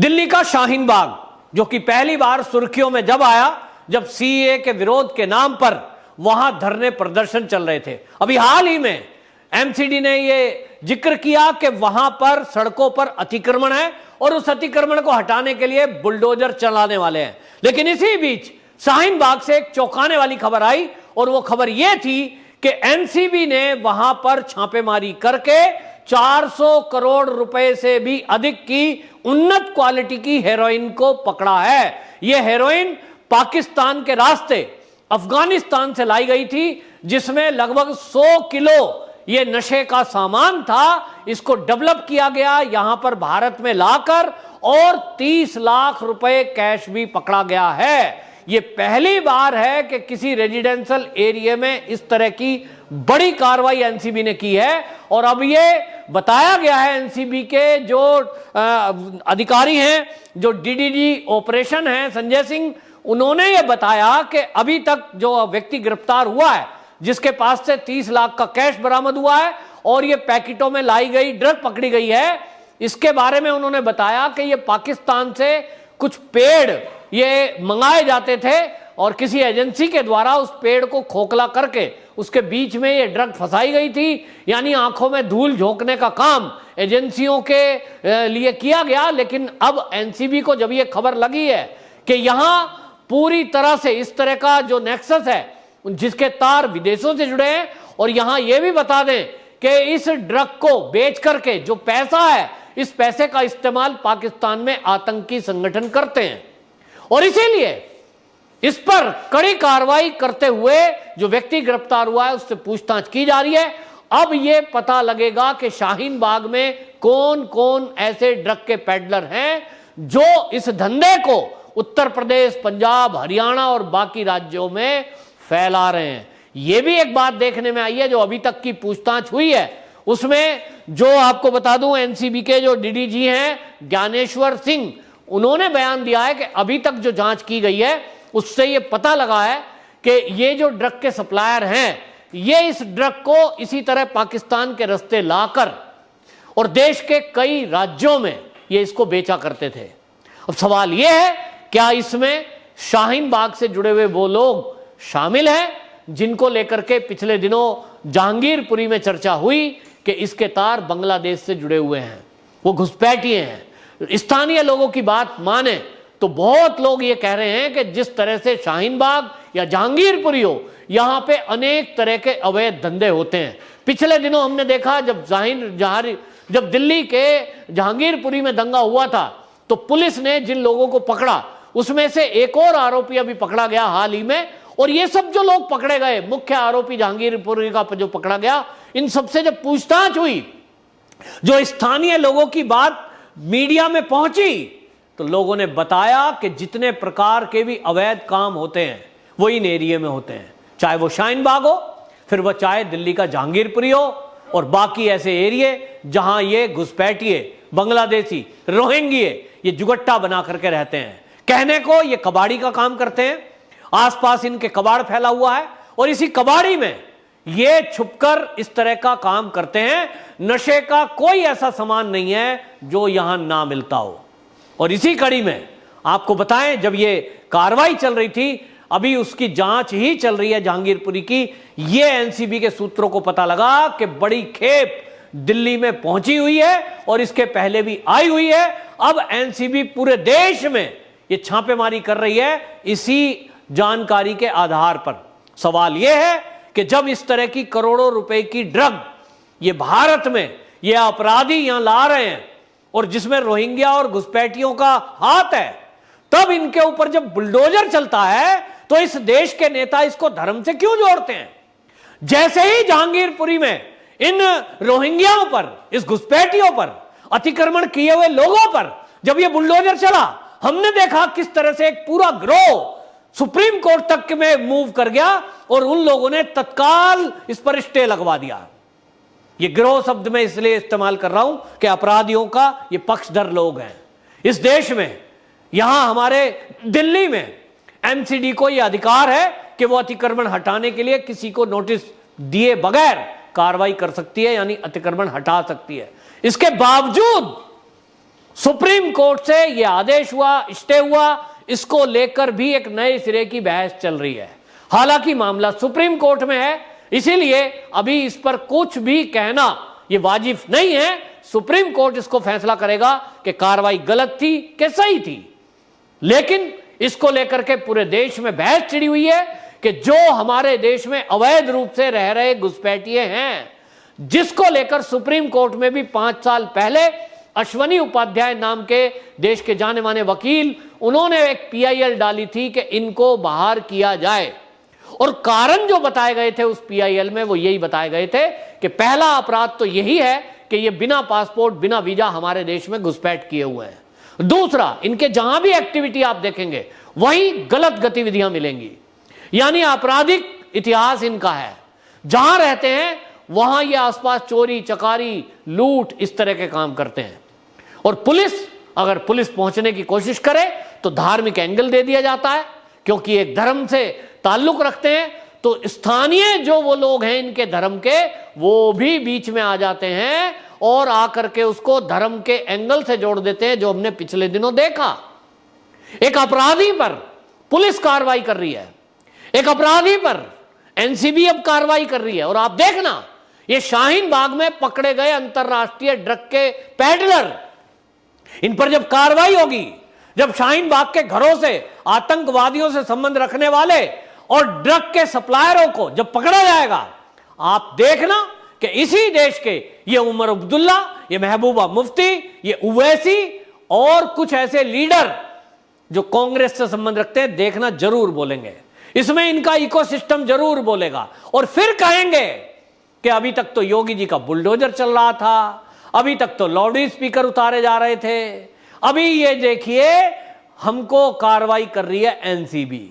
दिल्ली का शाहीन बाग, जो कि पहली बार सुर्खियों में जब आया जब सीए के विरोध के नाम पर वहां धरने प्रदर्शन चल रहे थे। अभी हाल ही में एमसीडी ने यह जिक्र किया कि वहां पर सड़कों पर अतिक्रमण है और उस अतिक्रमण को हटाने के लिए बुलडोजर चलाने वाले हैं। लेकिन इसी बीच शाहीन बाग से एक चौंकाने वाली खबर आई और वो खबर यह थी कि एनसीबी ने वहां पर छापेमारी करके 400 करोड़ रुपए से भी अधिक की उन्नत क्वालिटी की हेरोइन को पकड़ा है। यह हेरोइन पाकिस्तान के रास्ते अफगानिस्तान से लाई गई थी, जिसमें लगभग 100 किलो ये नशे का सामान था। इसको डेवलप किया गया यहां पर भारत में लाकर और 30 लाख रुपए कैश भी पकड़ा गया है। ये पहली बार है कि किसी रेजिडेंशियल एरिया में इस तरह की बड़ी कार्रवाई एनसीबी ने की है। और अब ये बताया गया है एनसीबी के जो अधिकारी हैं, जो डीडीजी ऑपरेशन है संजय सिंह, उन्होंने ये बताया कि अभी तक जो व्यक्ति गिरफ्तार हुआ है, जिसके पास से 30 लाख का कैश बरामद हुआ है और ये पैकेटों में लाई गई ड्रग पकड़ी गई है, इसके बारे में उन्होंने बताया कि ये पाकिस्तान से कुछ पेड़ ये मंगाए जाते थे और किसी एजेंसी के द्वारा उस पेड़ को खोखला करके उसके बीच में ये ड्रग फंसाई गई थी। यानी आंखों में धूल झोंकने का काम एजेंसियों के लिए किया गया। लेकिन अब एनसीबी को जब ये खबर लगी है कि यहां पूरी तरह से इस तरह का जो नेक्सस है, जिसके तार विदेशों से जुड़े हैं, और यहां यह भी बता दें कि इस ड्रग को बेच करके जो पैसा है, इस पैसे का इस्तेमाल पाकिस्तान में आतंकी संगठन करते हैं। और इसीलिए इस पर कड़ी कार्रवाई करते हुए जो व्यक्ति गिरफ्तार हुआ है उससे पूछताछ की जा रही है। अब यह पता लगेगा कि शाहीन बाग में कौन कौन ऐसे ड्रग के पेडलर हैं जो इस धंधे को उत्तर प्रदेश, पंजाब, हरियाणा और बाकी राज्यों में फैला रहे हैं। यह भी एक बात देखने में आई है, जो अभी तक की पूछताछ हुई है उसमें, जो आपको बता दूं एनसीबी के जो डीडीजी हैं ज्ञानेश्वर सिंह, उन्होंने बयान दिया है कि अभी तक जो जांच की गई है उससे यह पता लगा है कि ये जो ड्रग के सप्लायर हैं, ये इस ड्रग को इसी तरह पाकिस्तान के रास्ते लाकर और देश के कई राज्यों में ये इसको बेचा करते थे। अब सवाल यह है, क्या इसमें शाहीन बाग से जुड़े हुए वो लोग शामिल हैं जिनको लेकर के पिछले दिनों जहांगीरपुरी में चर्चा हुई कि इसके तार बांग्लादेश से जुड़े हुए हैं, वो घुसपैठिए हैं। स्थानीय लोगों की बात माने तो बहुत लोग ये कह रहे हैं कि जिस तरह से शाहीन बाग या जहांगीरपुरी हो, यहां पे अनेक तरह के अवैध धंधे होते हैं। पिछले दिनों हमने देखा जब दिल्ली के जहांगीरपुरी में दंगा हुआ था तो पुलिस ने जिन लोगों को पकड़ा उसमें से एक और आरोपी अभी पकड़ा गया हाल ही में। और ये सब जो लोग पकड़े गए, मुख्य आरोपी जहांगीरपुरी का जो पकड़ा गया, इन सबसे जब पूछताछ हुई, जो स्थानीय लोगों की बात मीडिया में पहुंची, तो लोगों ने बताया कि जितने प्रकार के भी अवैध काम होते हैं वो इन एरिया में होते हैं, चाहे वो शाहीन बाग हो, फिर वो चाहे दिल्ली का जहांगीरपुरी हो और बाकी ऐसे एरिया जहां ये घुसपैठिए, बांग्लादेशी, रोहिंग्ये ये जुगट्टा बना करके रहते हैं। कहने को ये कबाड़ी का काम करते हैं, आसपास इनके कबाड़ फैला हुआ है और इसी कबाड़ी में ये छुपकर इस तरह का काम करते हैं। नशे का कोई ऐसा सामान नहीं है जो यहां ना मिलता हो। और इसी कड़ी में आपको बताएं, जब ये कार्रवाई चल रही थी, अभी उसकी जांच ही चल रही है जहांगीरपुरी की, ये एनसीबी के सूत्रों को पता लगा कि बड़ी खेप दिल्ली में पहुंची हुई है और इसके पहले भी आई हुई है। अब एनसीबी पूरे देश में ये छापेमारी कर रही है इसी जानकारी के आधार पर। सवाल यह है कि जब इस तरह की करोड़ों रुपए की ड्रग ये भारत में ये अपराधी यहां ला रहे हैं और जिसमें रोहिंग्या और घुसपैठियों का हाथ है, तब इनके ऊपर जब बुलडोजर चलता है तो इस देश के नेता इसको धर्म से क्यों जोड़ते हैं? जैसे ही जहांगीरपुरी में इन रोहिंग्याओं पर, इस घुसपैठियों पर, अतिक्रमण किए हुए लोगों पर जब ये बुलडोजर चला, हमने देखा किस तरह से एक पूरा गिरोह सुप्रीम कोर्ट तक में मूव कर गया और उन लोगों ने तत्काल इस पर स्टे लगवा दिया। ये गिरोह शब्द मैं इसलिए इस्तेमाल कर रहा हूं कि अपराधियों का ये पक्षधर लोग हैं इस देश में। यहां हमारे दिल्ली में एमसीडी को यह अधिकार है कि वो अतिक्रमण हटाने के लिए किसी को नोटिस दिए बगैर कार्रवाई कर सकती है, यानी अतिक्रमण हटा सकती है। इसके बावजूद सुप्रीम कोर्ट से यह आदेश हुआ, स्टे हुआ, इसको लेकर भी एक नए सिरे की बहस चल रही है। हालांकि मामला सुप्रीम कोर्ट में है, इसीलिए अभी इस पर कुछ भी कहना यह वाजिब नहीं है। सुप्रीम कोर्ट इसको फैसला करेगा कि कार्रवाई गलत थी कि सही थी। लेकिन इसको लेकर के पूरे देश में बहस छिड़ी हुई है कि जो हमारे देश में अवैध रूप से रह रहे घुसपैठिए हैं, जिसको लेकर सुप्रीम कोर्ट में भी 5 साल पहले अश्वनी उपाध्याय नाम के देश के जाने माने वकील, उन्होंने एक पीआईएल डाली थी कि इनको बाहर किया जाए। और कारण जो बताए गए थे उस पीआईएल में वो यही बताए गए थे कि पहला अपराध तो यही है कि ये बिना पासपोर्ट, बिना वीजा हमारे देश में घुसपैठ किए हुए हैं। दूसरा, इनके जहां भी एक्टिविटी आप देखेंगे वहीं गलत गतिविधियां मिलेंगी, यानी आपराधिक इतिहास इनका है। जहां रहते हैं वहां ये आसपास चोरी चकारी, लूट, इस तरह के काम करते हैं। और पुलिस, अगर पुलिस पहुंचने की कोशिश करे तो धार्मिक एंगल दे दिया जाता है, क्योंकि एक धर्म से ताल्लुक रखते हैं तो स्थानीय जो वो लोग हैं इनके धर्म के, वो भी बीच में आ जाते हैं और आकर के उसको धर्म के एंगल से जोड़ देते हैं, जो हमने पिछले दिनों देखा। एक अपराधी पर पुलिस कार्रवाई कर रही है, एक अपराधी पर एनसीबी अब कार्रवाई कर रही है। और आप देखना, ये शाहीन बाग में पकड़े गए अंतरराष्ट्रीय ड्रग के पैडलर, इन पर जब कार्रवाई होगी, जब शाहीन बाग के घरों से आतंकवादियों से संबंध रखने वाले और ड्रग के सप्लायरों को जब पकड़ा जाएगा, आप देखना कि इसी देश के ये उमर अब्दुल्ला, ये महबूबा मुफ्ती, ये उवैसी और कुछ ऐसे लीडर जो कांग्रेस से संबंध रखते हैं, देखना जरूर बोलेंगे। इसमें इनका इकोसिस्टम जरूर बोलेगा और फिर कहेंगे कि अभी तक तो योगी जी का बुलडोजर चल रहा था, अभी तक तो लाउड स्पीकर उतारे जा रहे थे, अभी ये देखिए हमको कार्रवाई कर रही है एनसीबी।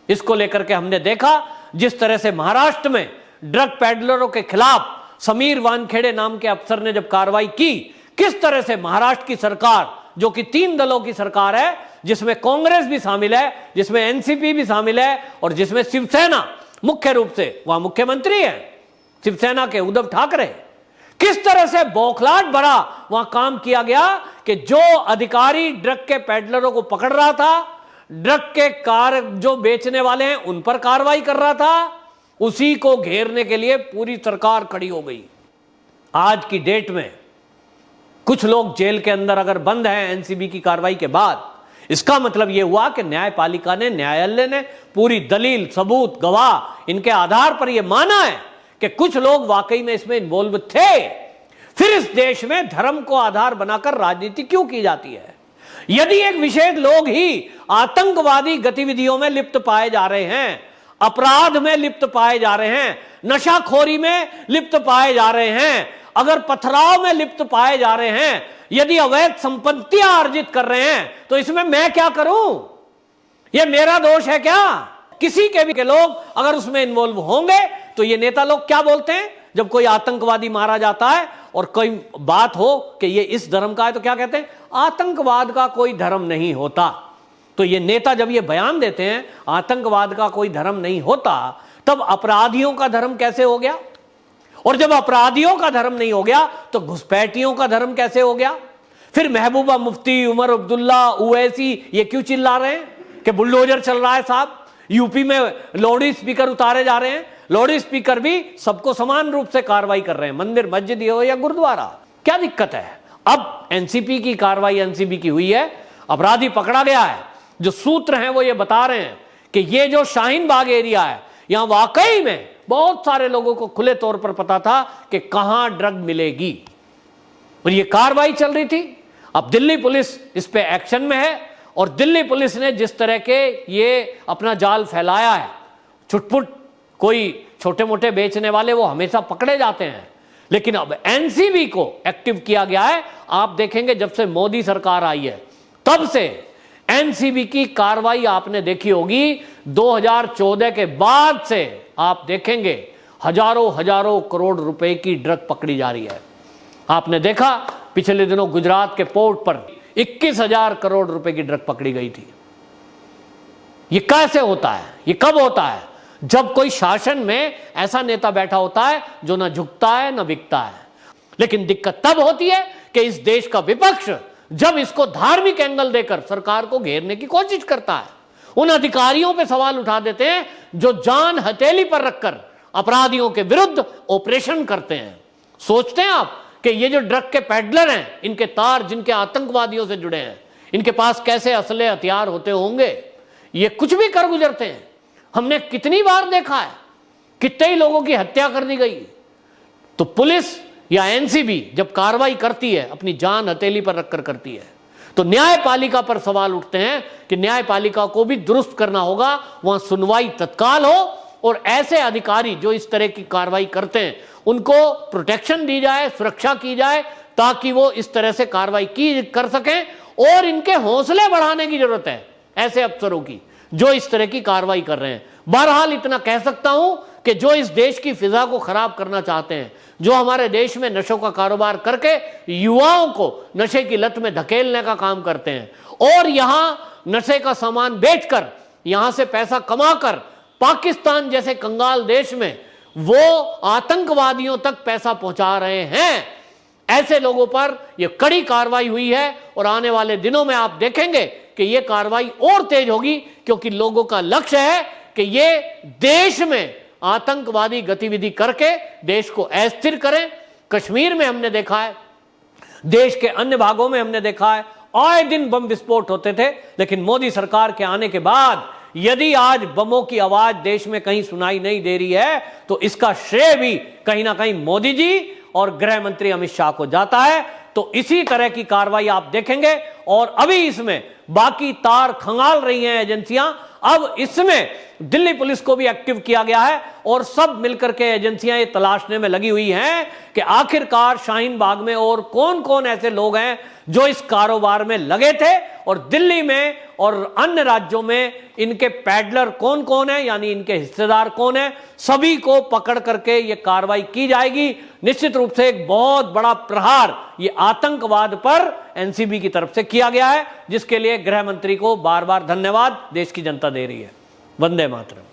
इसको लेकर के हमने देखा जिस तरह से महाराष्ट्र में ड्रग पैडलरों के खिलाफ समीर वानखेड़े नाम के अफसर ने जब कार्रवाई की, किस तरह से महाराष्ट्र की सरकार, जो कि 3 दलों की सरकार है, जिसमें कांग्रेस भी शामिल है, जिसमें एनसीपी भी शामिल है और जिसमें शिवसेना मुख्य रूप से, वहां मुख्यमंत्री है शिवसेना के उद्धव ठाकरे, किस तरह से बौखलाहट भरा वहां काम किया गया कि जो अधिकारी ड्रग के पैडलरों को पकड़ रहा था, ड्रग के कार जो बेचने वाले हैं उन पर कार्रवाई कर रहा था, उसी को घेरने के लिए पूरी सरकार खड़ी हो गई। आज की डेट में कुछ लोग जेल के अंदर अगर बंद हैं एनसीबी की कार्रवाई के बाद, इसका मतलब यह हुआ कि न्यायपालिका ने, न्यायालय ने पूरी दलील, सबूत, गवाह, इनके आधार पर यह माना है कि कुछ लोग वाकई में इसमें इन्वॉल्व थे। फिर इस देश में धर्म को आधार बनाकर राजनीति क्यों की जाती है? यदि एक विशेष लोग ही आतंकवादी गतिविधियों में लिप्त पाए जा रहे हैं, अपराध में लिप्त पाए जा रहे हैं, नशाखोरी में लिप्त पाए जा रहे हैं, अगर पथराव में लिप्त पाए जा रहे हैं, यदि अवैध संपत्तियां अर्जित कर रहे हैं, तो इसमें मैं क्या करूं? यह मेरा दोष है क्या? किसी के भी के लोग अगर उसमें इन्वॉल्व होंगे तो ये नेता लोग क्या बोलते हैं जब कोई आतंकवादी मारा जाता है और कोई बात हो कि ये इस धर्म का है, तो क्या कहते हैं? आतंकवाद का कोई धर्म नहीं होता। तो ये नेता जब ये बयान देते हैं आतंकवाद का कोई धर्म नहीं होता, तब अपराधियों का धर्म कैसे हो गया? और जब अपराधियों का धर्म नहीं हो गया तो घुसपैठियों का धर्म कैसे हो गया? फिर महबूबा मुफ्ती, उमर अब्दुल्ला, उवैसी ये क्यों चिल्ला रहे हैं कि बुलडोजर चल रहा है साहब? यूपी में लाउड स्पीकर उतारे जा रहे हैं, लाउड स्पीकर भी सबको समान रूप से कार्रवाई कर रहे हैं, मंदिर मस्जिद हो या गुरुद्वारा, क्या दिक्कत है? अब एनसीपी की कार्रवाई एनसीबी की हुई है, अपराधी पकड़ा गया है। जो सूत्र हैं वो ये बता रहे हैं कि ये जो शाहीन बाग एरिया है, यहां वाकई में बहुत सारे लोगों को खुले तौर पर पता था कि कहां ड्रग मिलेगी और ये कार्रवाई चल रही थी। अब दिल्ली पुलिस इस पे एक्शन में है और दिल्ली पुलिस ने जिस तरह के ये अपना जाल फैलाया है, छुटपुट कोई छोटे मोटे बेचने वाले वो हमेशा पकड़े जाते हैं, लेकिन अब एनसीबी को एक्टिव किया गया है। आप देखेंगे जब से मोदी सरकार आई है तब से एनसीबी की कार्रवाई आपने देखी होगी। 2014 के बाद से आप देखेंगे हजारों करोड़ रुपए की ड्रग पकड़ी जा रही है। आपने देखा पिछले दिनों गुजरात के पोर्ट पर 21,000 करोड़ रुपए की ड्रग पकड़ी गई थी। ये कैसे होता है? ये कब होता है? जब कोई शासन में ऐसा नेता बैठा होता है जो ना झुकता है ना बिकता है। लेकिन दिक्कत तब होती है कि इस देश का विपक्ष जब इसको धार्मिक एंगल देकर सरकार को घेरने की कोशिश करता है। उन अधिकारियों पे सवाल उठा देते हैं जो जान हथेली पर रखकर अपराधियों के विरुद्ध ऑपरेशन करते हैं। सोचते हैं आप कि ये जो ड्रग के पैडलर हैं, इनके तार जिनके आतंकवादियों से जुड़े हैं, इनके पास कैसे असले हथियार होते होंगे? ये कुछ भी कर गुजरते हैं। हमने कितनी बार देखा है, कितने ही लोगों की हत्या कर दी गई। तो पुलिस या एनसीबी जब कार्रवाई करती है, अपनी जान हथेली पर रखकर करती है, तो न्यायपालिका पर सवाल उठते हैं कि न्यायपालिका को भी दुरुस्त करना होगा, वहां सुनवाई तत्काल हो और ऐसे अधिकारी जो इस तरह की कार्रवाई करते हैं उनको प्रोटेक्शन दी जाए, सुरक्षा की जाए, ताकि वो इस तरह से कार्रवाई कर सकें। और इनके हौसले बढ़ाने की जरूरत है ऐसे अफसरों की जो इस तरह की कार्रवाई कर रहे हैं। बहरहाल इतना कह सकता हूं कि जो इस देश की फिजा को खराब करना चाहते हैं, जो हमारे देश में नशों का कारोबार करके युवाओं को नशे की लत में धकेलने का काम करते हैं और यहां नशे का सामान बेचकर, यहां से पैसा कमाकर पाकिस्तान जैसे कंगाल देश में वो आतंकवादियों तक पैसा पहुंचा रहे हैं, ऐसे लोगों पर यह कड़ी कार्रवाई हुई है। और आने वाले दिनों में आप देखेंगे कि यह कार्रवाई और तेज होगी, क्योंकि लोगों का लक्ष्य है कि ये देश में आतंकवादी गतिविधि करके देश को अस्थिर करें। कश्मीर में हमने देखा है, देश के अन्य भागों में हमने देखा है, आए दिन बम विस्फोट होते थे। लेकिन मोदी सरकार के आने के बाद यदि आज बमों की आवाज देश में कहीं सुनाई नहीं दे रही है, तो इसका श्रेय भी कहीं ना कहीं मोदी जी और गृह मंत्री अमित शाह को जाता है। तो इसी तरह की कार्रवाई आप देखेंगे। और अभी इसमें बाकी तार खंगाल रही हैं एजेंसियां। अब इसमें दिल्ली पुलिस को भी एक्टिव किया गया है और सब मिलकर के एजेंसियां ये तलाशने में लगी हुई हैं कि आखिरकार शाहीन बाग में और कौन कौन ऐसे लोग हैं जो इस कारोबार में लगे थे, और दिल्ली में और अन्य राज्यों में इनके पैडलर कौन कौन है, यानी इनके हिस्सेदार कौन है। सभी को पकड़ करके ये कार्रवाई की जाएगी। निश्चित रूप से एक बहुत बड़ा प्रहार ये आतंकवाद पर एनसीबी की तरफ से किया गया है, जिसके लिए गृह मंत्री को बार बार धन्यवाद देश की जनता दे रही है। वंदे मातरम।